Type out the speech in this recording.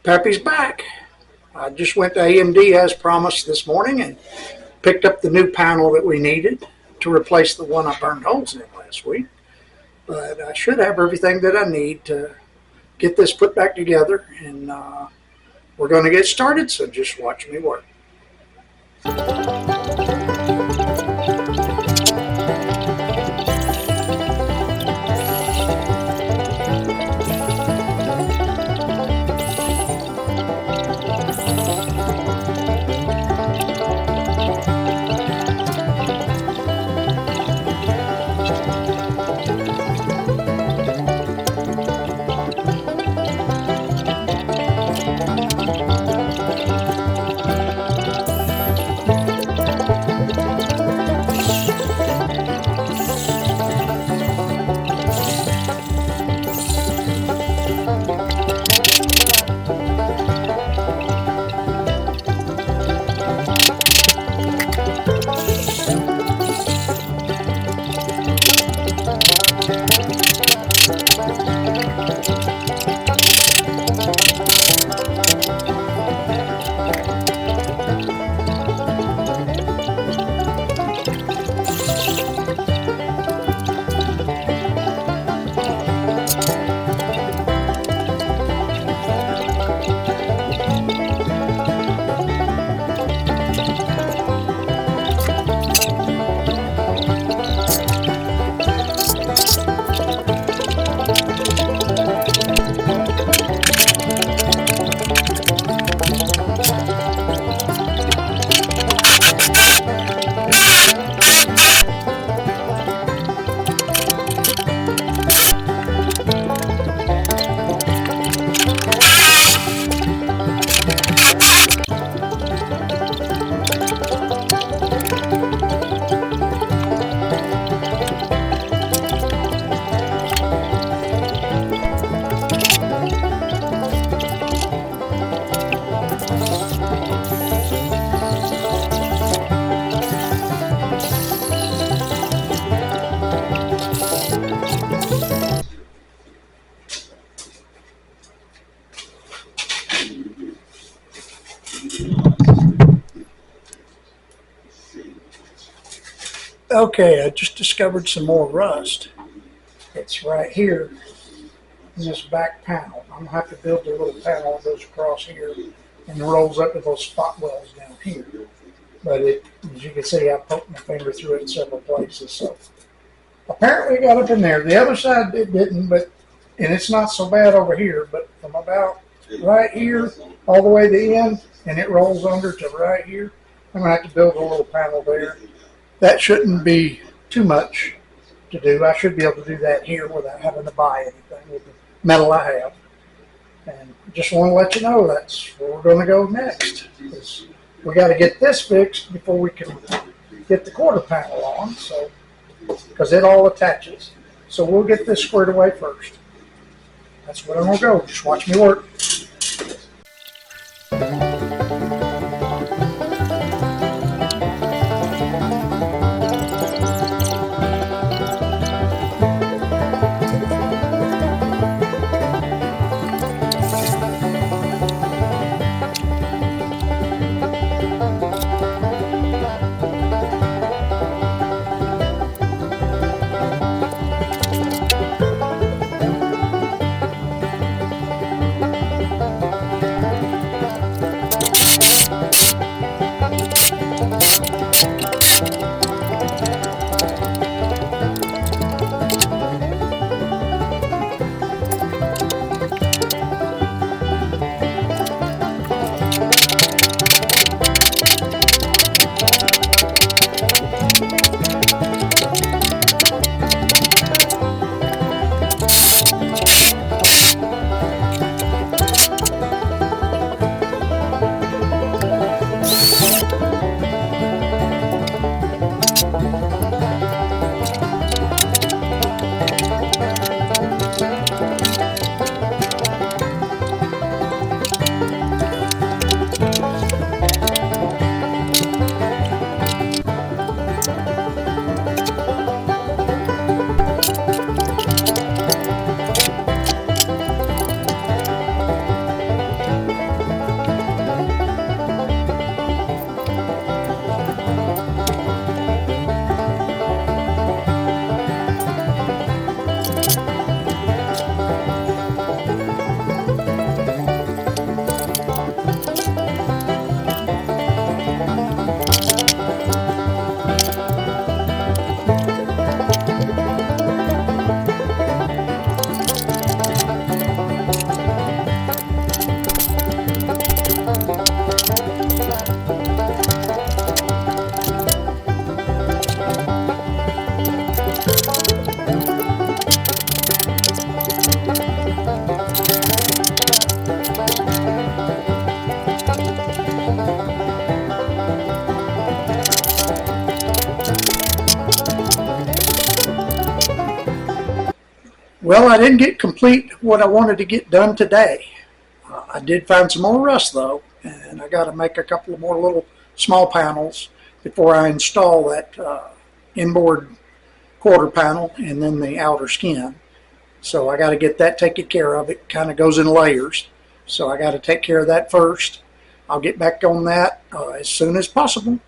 Pappy's back. I just went to AMD as promised this morning and picked up the new panel that we needed to replace the one I burned holes in last week. But I should have everything that I need to get this put back together, and we're going to get started, so just watch me work. Okay, I just discovered some more rust. It's right here in this back panel. I'm going to have to build a little panel that goes across here and rolls up to those spot wells down here. But as you can see, I poked my finger through it in several places. So apparently it got up in there. The other side it didn't, and it's not so bad over here, but from about right here all the way to the end, and it rolls under to right here, I'm going to have to build a little panel there. That shouldn't be too much to do. I should be able to do that here without having to buy anything with the metal I have. And just want to let you know that's where we're going to go next. We got to get this fixed before we can get the quarter panel on, so because it all attaches. So we'll get this squared away first. That's where I'm going to go. Just watch me work. Well, I didn't get complete what I wanted to get done today. I did find some more rust though, and I got to make a couple of more little small panels before I install that inboard quarter panel and then the outer skin. So I got to get that taken care of. It kind of goes in layers. So I got to take care of that first. I'll get back on that as soon as possible.